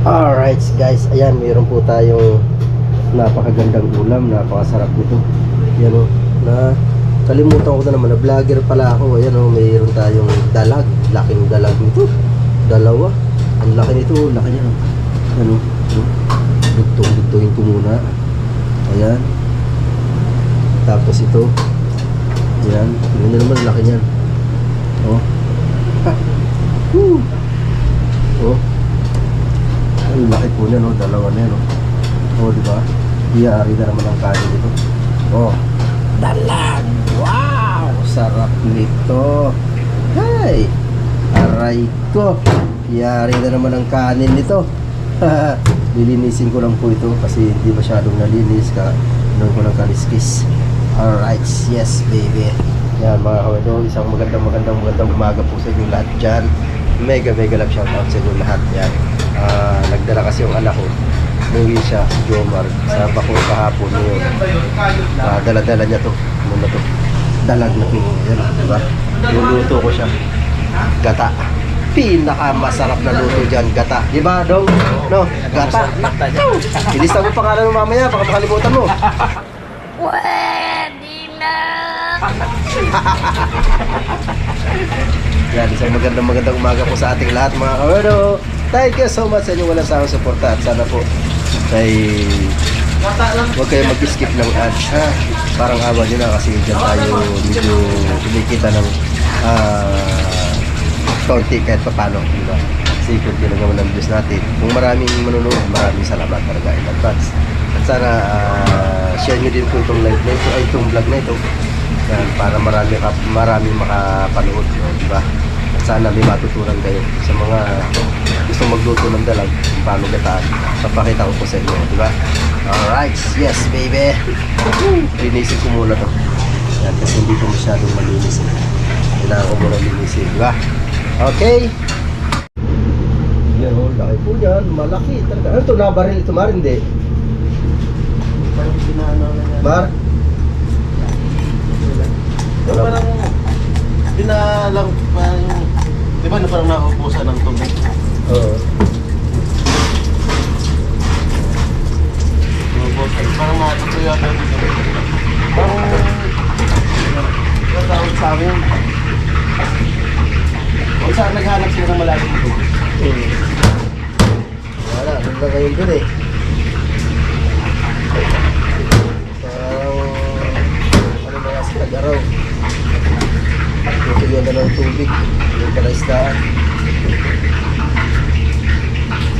Alright guys, ayan, mayroon po tayong napakagandang ulam, napakasarap nito. Ayan o, na kalimutan ko na naman, na vlogger pala ako. Ayan o, mayroon tayong dalag, laking dalag nito. Dalawa, ang laki nito, laki niya. Ayan o, dugtong-dugtongin ko muna. Ayan. Tapos ito, ayan, tingnan nyo naman, laki niyan. O, ha, woo. O, ang laki po niya, no? Dalawa na yan, no? O, diba? Iyari na naman ang kanin dito. O, dalag! Wow! Sarap nito! Hey! Aray ko! Iyari na naman ang kanin nito. Lilinisin ko lang po ito kasi hindi masyadong nalinis ka. Doon ko ng kaliskis. Alright, yes baby. Yan mga kawedo, isang magandang umaga po sa inyo lahat dyan. Mega love shoutout sa inyo lahat. Yan. Nagdala kasi yung anak ko, umuwi siya, si Jomar, sa Bacoor kahapon yun. Dala-dala niya to, muna to, dalag na to, yan, diba? Luluto ko siya, gata, pinakamasarap na luto dyan, gata, diba dong? No, gata, ilista mo pangalan mo mamaya, baka makalimutan mo. Pwede na. Yan, isang magandang umaga po sa ating lahat mga kawerdo. Thank you so much sa inyong walang sawang suporta at sana po ay huwag kayo mag-skip ng ads, ha? Parang awa nyo na kasi dyan tayo medyo kumikita ng konti kahit papano, diba? Kasi kung ginagawa ng views natin, kung maraming manonood, maraming salamat talaga in advance. At sana share nyo din po itong live na ito, ay itong vlog na ito. Yan, para maraming makapanood, diba? At sana may matutunan kayo sa mga gustong magluto ng dalag, kung paano gataan. Papakita ko po sa inyo, diba? Alright, yes baby. Linisin ko muna to. Yan, kasi hindi ko masyadong malinis. Kailangan ko muna linisin, diba? Okay. Yan o, laki po yan. Malaki talaga. Ano ito, nabaril ito, Mar? Hindi. Parang ginano na yan. Mar? Parang dinalang parang, di ba parang naubusan ng tubig? Oo. Naubusan, parang natutuyo yata yung tubig. Parang natawag sa amin. O saan naghanap sila ng malalim ng tubig? Wala, nung na ngayon dun eh. Parang, ano na kasi nag-araw. Tutuloy na ng tubig. Yung palaisdaan.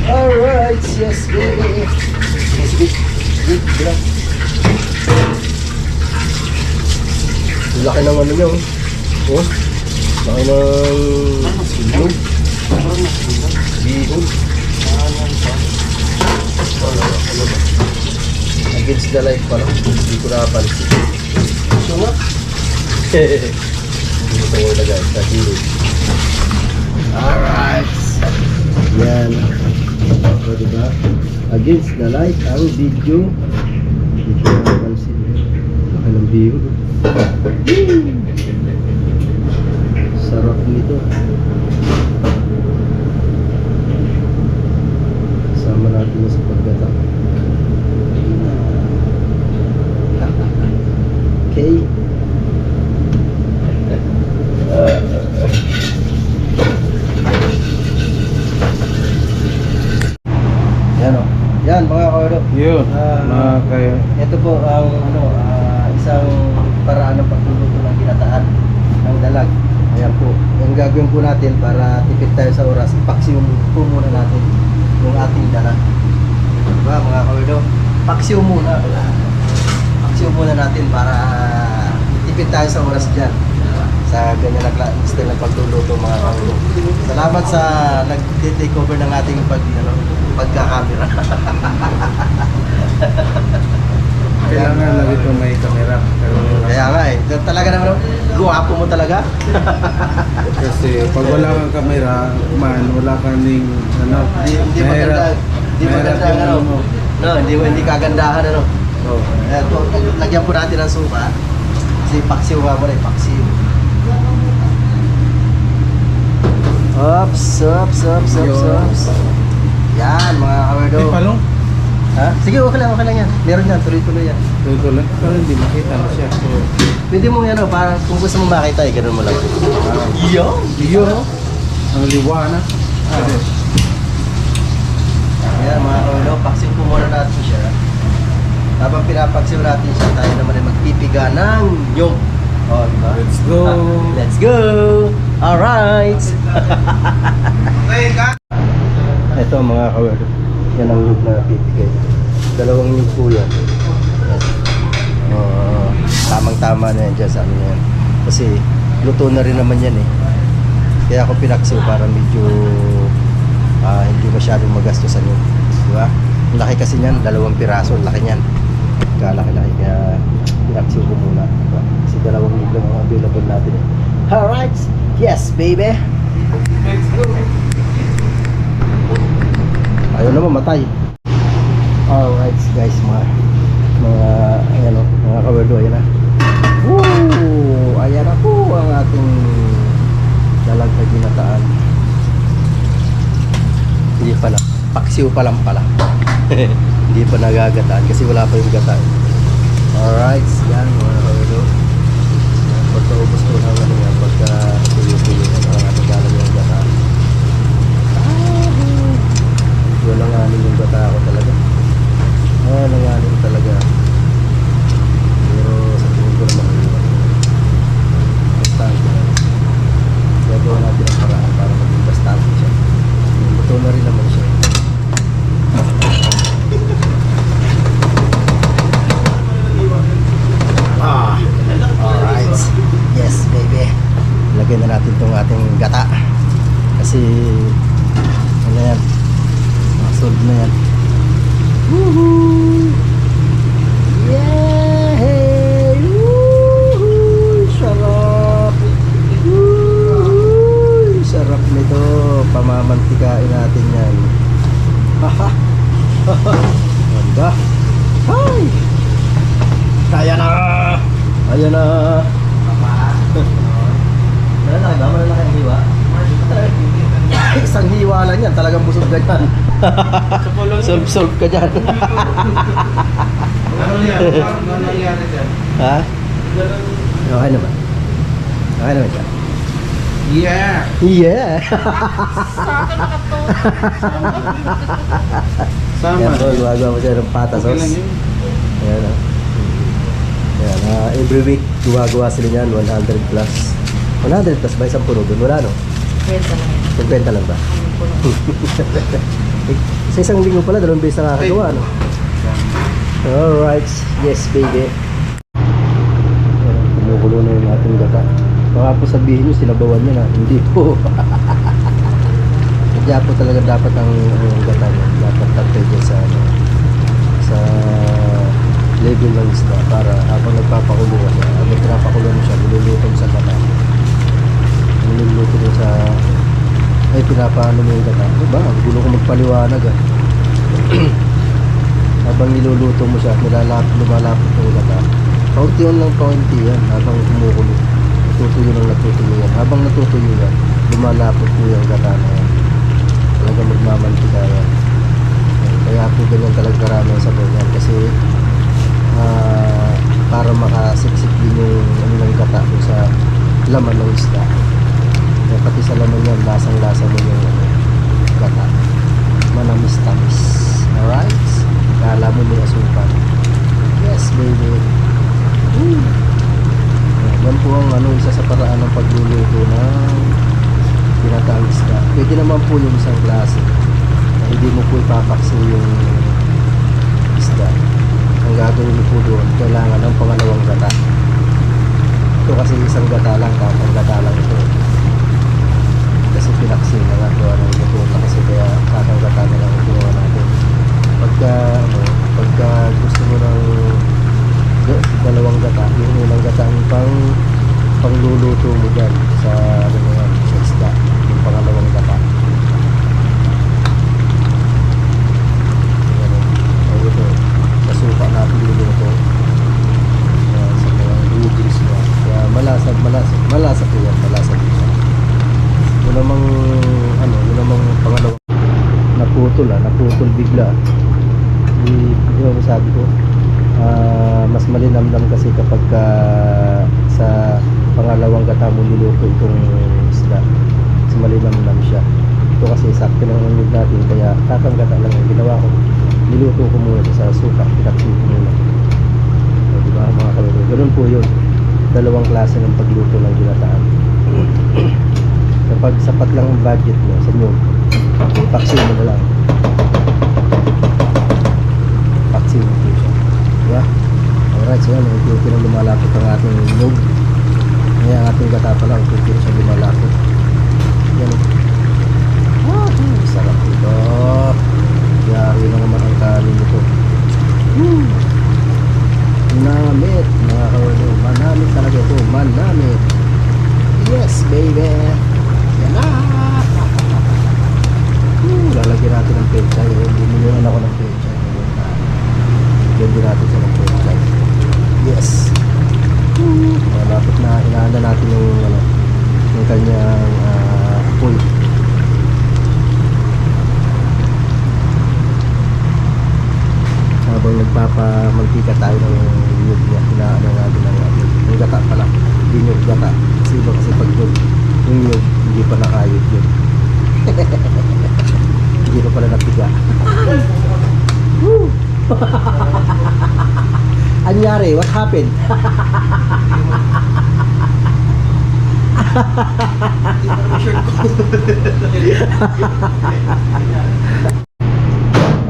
Alright, yes baby. Sige, bilang. Laki ng ano nyo. Oh, laki ng bihon. Bihon. Against the light pala. Hindi ko nakapansin. Ito nga. Hindi ko ilagay sa gilid. Alright. Yan. O diba? Against the light ang video. Hindi ko nakapansin. Laki ng bihon. Sarap nito. Sama natin sa paggata. Okay. Yan o. Yan mga kawerdo. Yun, kayo. Ito po ang isang paraan ng pagluluto ng ginataan ng dalag. Ayan po. Yung gagawin po natin para tipid tayo sa oras, ipaksiw po muna natin yung ating dalag. Diba mga kawerdo? Paksiw muna. Paksiw muna natin para tipid tayo sa oras dyan. Sa ganyan na style ng pagluluto mga kawerdo. Salamat sa nag-take over ng ating pagka-camera. Kailangan lagi ito may kamera. Kaya nga eh, talaga naman, guwapo mo talaga. Kasi pag wala kang kamera, wala kang ano, Hindi maganda, hindi maganda ang ano. No, hindi kagandahan ano. So, lagyan po natin ng suka. Kasi paksiw nga mo na, paksiw. Ops. Yan, mga kawerdo. palong. Ha? Sige, okay lang yan. Meron yan, tuloy-tuloy yan. Ito lang. Pero hindi makita na siya. Pwede mo yan, para kung gusto mo makita, ganun mo lang. Iyo? Iyo, no? Ang liwanag. Ayan, mga kawerdo, paksin po muna natin siya. Habang pinapaksin natin siya, tayo naman ay magpipiga ng nyog. Oh, diba? Let's go. Let's go! Alright! Ito mga kawerdo. Yan ang nyug na pipigay. Dalawang nyug po yan. Tamang-tama na yan dyan sa amin yan. Kasi luto na rin naman yan eh. Kaya ako pinaksil para medyo hindi masyadong magastos sa nyug. Diba? Ang laki kasi niyan, 2 piraso. Ang laki niyan. Kalaki-laki. Kaya pinaksil ko muna. Diba? Kasi 2 nyug lang ang available natin eh. Alright! Yes, baby! Let's go. Ayaw na mamatay. Alright guys, mga kawerdo, ayan na. Woo! Ayan na po ang ating dalag na ginataan. Hindi pala, paksiw pa lang pala. Hindi pa nagagataan kasi wala pa yung gata. Alright, yan mga kawerdo. Pagkaubos ko ng ano yan, pagka tuyo-tuyo ang ating dalag yung gataan. Walanganin yung bata ako talaga. Walanganin talaga. Pero sa tingin ko naman bastante na. Gagawa natin ang paraan para maging bastante siya. Ito na rin naman siya. Alright. Yes baby. Lagyan na natin itong ating gata. Kasi ano yan, solve na yan. Woohoo! Yay! Woohoo! Sarap! Woohoo! Sarap nito. Pamamantikain natin yan. Haha! Ganda! Hi! Kaya na! Ayan na! Malalaki ba? Malalaki ang hiwa? Isang hiwa lang yan, talagang busog ka dyan. Solve ka dyan. Ano nangyari dyan? Ha? Okay naman. Okay naman dyan. Yeah! Yeah! Sama. Yan po, gumagawa mo siya ng pata Okay lang sauce. yun. Ayan o. Ayan, every week gumagawa sila niyan, 100 plus. 100 plus ba? Isang puno doon? Wala no? 50 lang ba? Sa isang linggo pala, 2 beses nakakagawa, no? Alright, yes baby. Kumukulo na yung ating gata. Baka po sabihin nyo, sinabawan nyo na. Hindi po. Kaya po talaga dapat ang gata nyo. Dapat tantay dyan sa, sa level ng isda para habang nagpapakulo ka siya, habang pinapakulo mo siya, niluluto mo sa gata. Niluluto mo sa ay pinapaano mo yung gata. Diba? Ang gulo ko magpaliwanag ah. Habang niluluto mo siya, lumalapot yung gata. Kaunti yun lang, kaunti yan. Habang kumukulo, natutuyo lang natutuyo yan. Habang natutuyo yan, lumalapot po yung gata na yan. Talagang magmamantika yan. Kaya po ganyan talaga karami sa ganyan. Kasi para makasiksik din yung ano ng gata po sa laman ng isda. Kaya pati sa laman yan, lasang-lasa mo yung gata. Manamis-tamis. Alright? Kala mo may asukal. Yes, baby. Woo! Yan po ang isa sa paraan ng pagluluto ng pinataang isda. Pwede naman po yung isang klase. Hindi mo po ipapakso yung isda. Ang gagawin mo po doon, kailangan ng pangalawang gata. Ito kasi isang gata lang, tatang gata lang ito. Kasi pinaksin na nga gawa ng luto na kasi kaya tatang gata na lang ang ginawa natin. Pagka gusto mo ng dalawang gata, yung unang gata ang pangluluto mo dyan sa sa isda, yung pangalawang gata. Ito, nasuka natin luluto sa mga ingredients niya. Kaya malasa po yan, malasa po siya. Yun namang pangalawang na naputol bigla. Yung sabi ko, mas malinamnam kasi kapag sa pangalawang gata mo niluto itong isda, mas malinamnam siya. Ito kasi sakto lang ang niyog natin, kaya kakang gata lang ang ginawa ko. Niluto ko muna siya sa suka, pinaksin ko muna. So, diba mga kalulu, ganun po yun. Dalawang klase ng pagluto ng ginataan. Kapag sapat lang ang budget mo sa niyog, ipaksin mo na lang. Paksin mo po siya. Diba? Alright, so yan, unti-unti na lumalapit ang ating niyog. Ngayon ang ating gata pa lang, unti-unti na siya lumalapit. Yan. Sarap ito. Yari na naman ang kanin ito. Manamit, mga kawalo. Manamit talaga ito. Manamit. Yes, baby. Yan na. Lalagyan natin ng penchay. Bumuluan ako ng penchay. Lagyan din natin siya ng penchay. Yes. Malapit na inaanda natin yung kanyang apoy. Habang nagpapamantika tayo ng nyug niya, inaano natin ng gata pala, hindi nyug gata. Kasi iba kasi pag nyug, yung nyug, hindi pa nakayod yun. Hindi pa pala napiga. Anyari, what happened?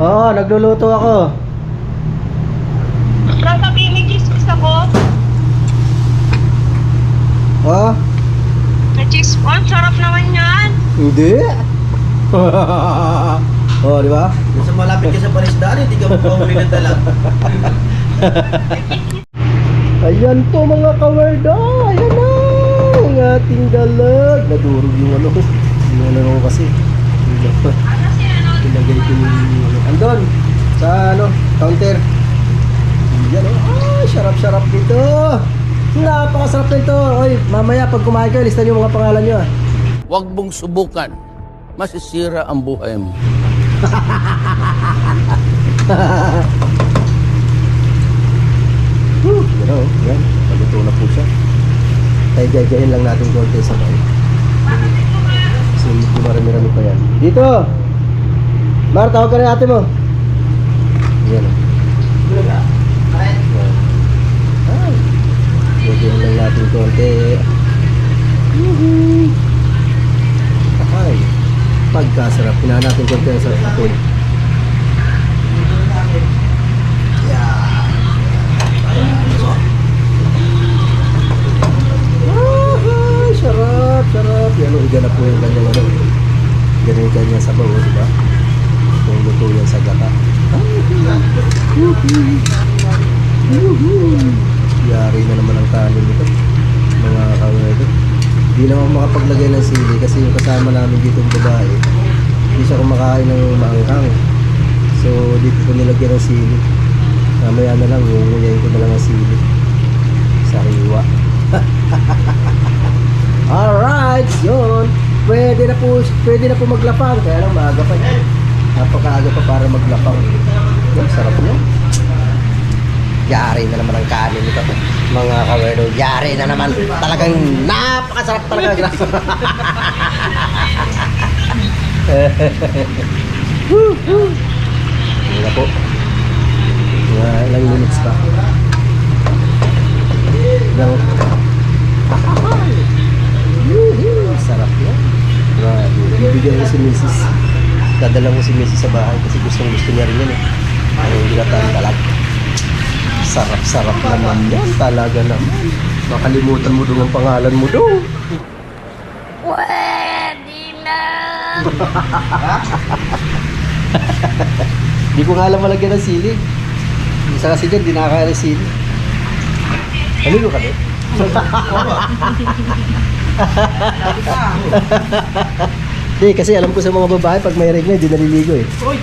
Oo, nagluluto ako. Sasabihin may cheese ako. Oh? May cheese po. Sarap naman yan. Hindi. Oh, di ba? Sa malapit ka sa parisdaan, hindi ka magpahuli ng dalag. Ayan po mga kawerda. Ayan na. Ang ating dalag. Nadurog yung yung ko kasi. Ilagay ko yung andon. Sa counter. Yan sarap-sarap dito. Napakasarap nito. Oy, mamaya pag kumain kayo, listan yung mga pangalan nyo. Huwag mong subukan. Masisira ang buhay mo. Yan. Paluto na po siya. Tayo gagayin lang natin konti sa bahay. Kasi medyo marami-rami pa yan. Dito! Mar, tawag ka na ate mo. Yan. Ay. Gagayin lang natin konti. Ay. Pagkasarap. Pinahan natin konti ang sarap ito. Sarap. Yan o, higa na po yung kanyang ganyan yung kanyang sabaw, diba? Kung luto yan sa gata. Yari na naman ang kanin nito, mga kawedo. Hindi naman makapaglagay ng sili kasi yung kasama namin dito ng babae, hindi siya kumakain ng maanghang. So, dito ko nilagyan ng sili. Mamaya na lang, ngunguyayin ko na lang ang sili. Sariwa. Alright, yun. Pwede na po maglapang. Kaya lang maaga pa yun. Napakaaga pa para maglapang. Yun, sarap nyo. Yari na naman ang kanin nito. Mga kawerdo, yari na naman. Talagang napakasarap talaga. Yun na po. Ilang minutes pa. Sarap yan. Bibigyan ko si Mrs. Dadala ko si Mrs. sa bahay kasi gusto niya rin yan eh. Ang ginataan talag. Sarap-sarap naman yan. Talaga naman. Makalimutan mo doon ang pangalan mo doon. Pwede na. Di ko nga alam malagyan ng sili. Isa kasi dyan, di nakakaya ng sili. Naligo ka doon? Di, kasi alam ko sa mga babae, pag may regla, hindi naliligo eh. Uy!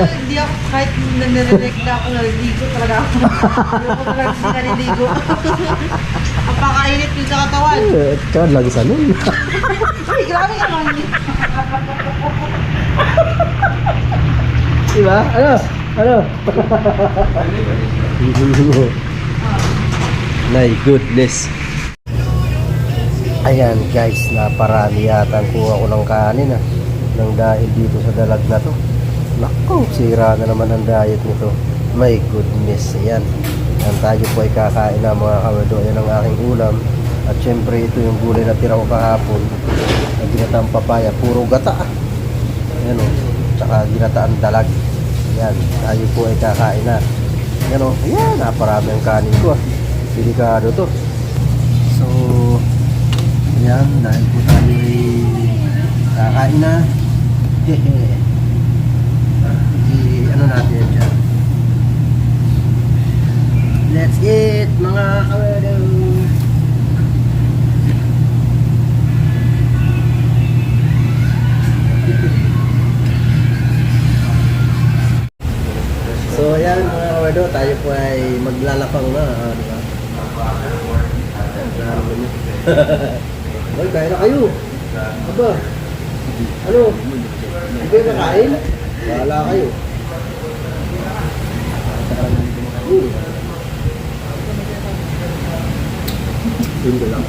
Hindi ako kahit nanirerekta ako naliligo talaga ako. Hindi ako talaga naliligo. Ako Napakainit din sa katawan. Tsaka langsa nun. Ay, grabe naman. Diba? Ano? Ano? My goodness. Ayan guys, naparami yata ang kuha ko ng kanin nang dahil dito sa dalag na to. Nako, sira na naman ang diet nito. My goodness, ayan. Yan tayo po ay kakain na mga kawado. Ayan ang aking ulam. At syempre ito yung gulay na tira ko kahapon. Na ginataang papaya, puro gata. Ayan o, tsaka ginataang dalag. Ayan, tayo po ay kakain na. Ayan o, ayan, naparami ang kanin ko Delikado to. So, ayan, dahil po tayo ay kakain na. Ano natin yan dyan. Let's eat mga kawado. So ayan mga kawado, tayo po ay maglalapang na, di ba? Ay, kaya na kayo. Aba, ano? Hindi kayo nakain? Wala kayo. Hindi lang.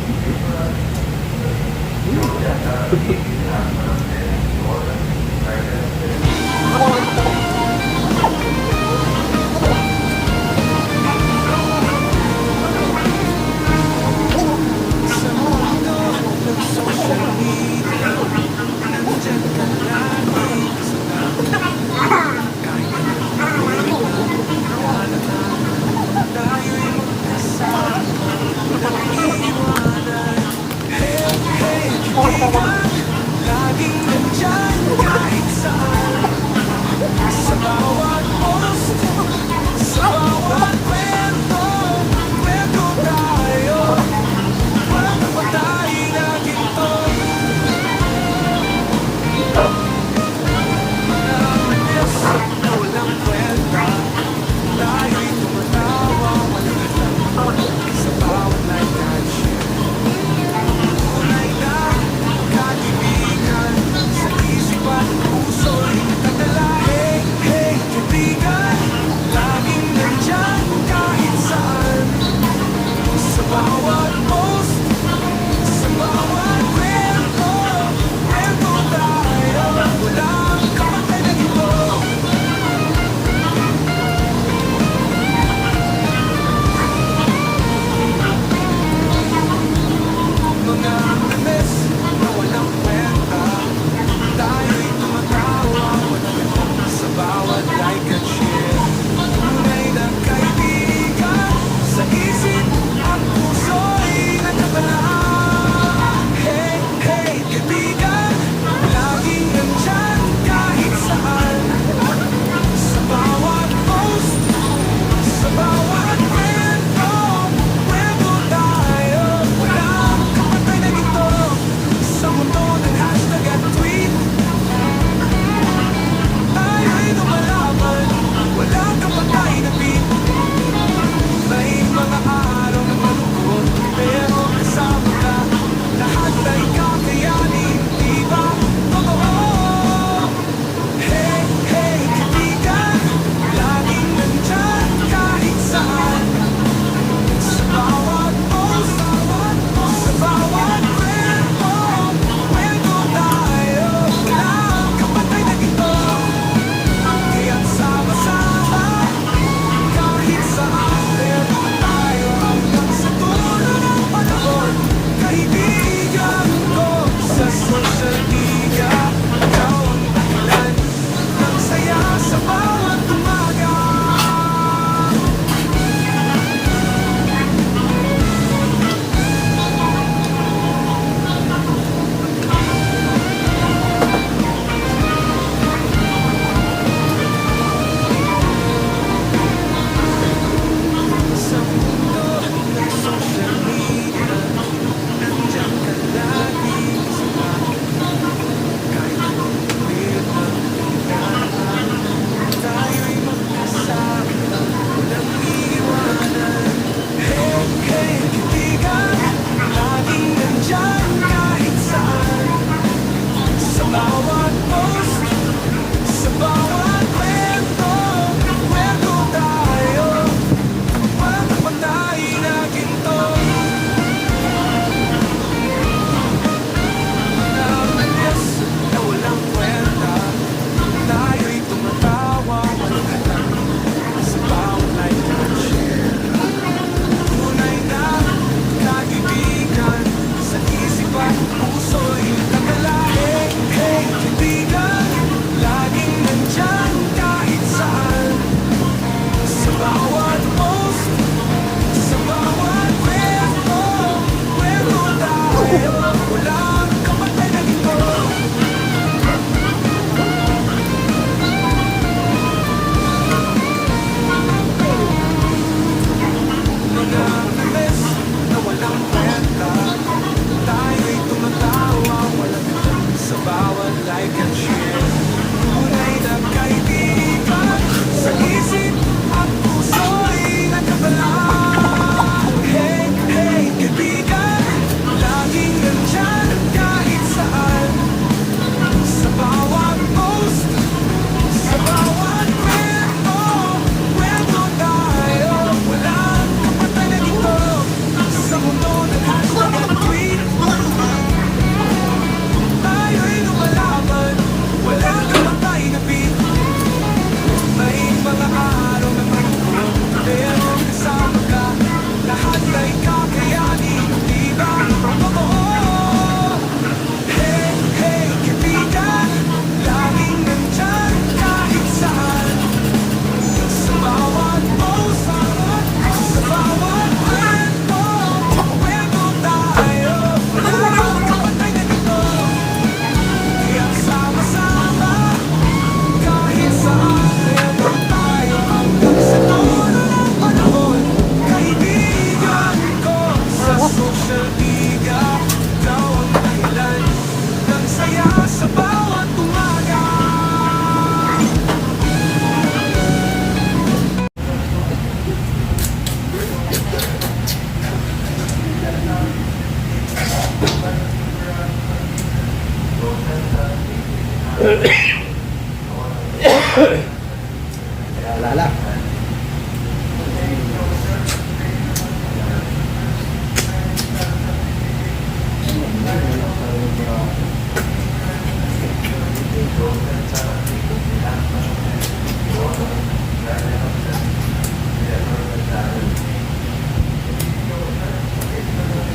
Alala.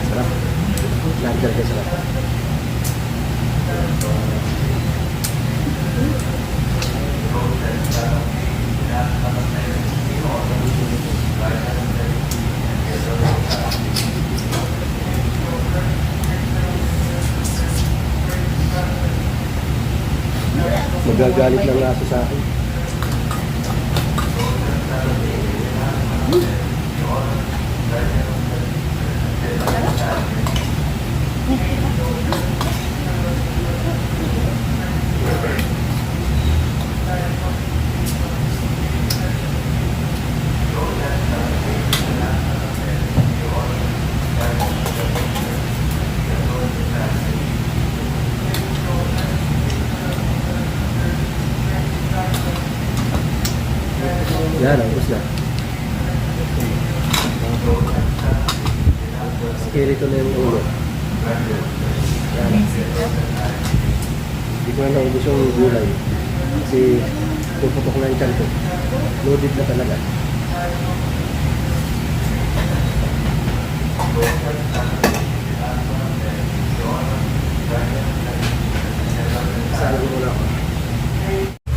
Sarap. Larger ka sarap. Magagalit ng aso sa akin. Yan, ang na. Skeleton na yung ulo. Yan. Hindi ko na naubos yung gulay. Kasi puputok na yung tiyan ko. Loaded na talaga. Saan ko muna ako.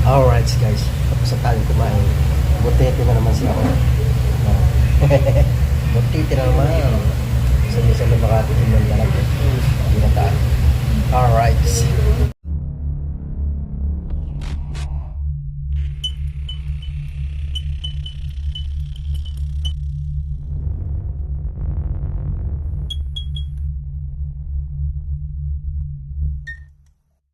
Alright guys, tapos na tayong kumain. Butete na naman siya ako. Butete na naman. Sa isa na makatikin ng lalaki. Ginataan.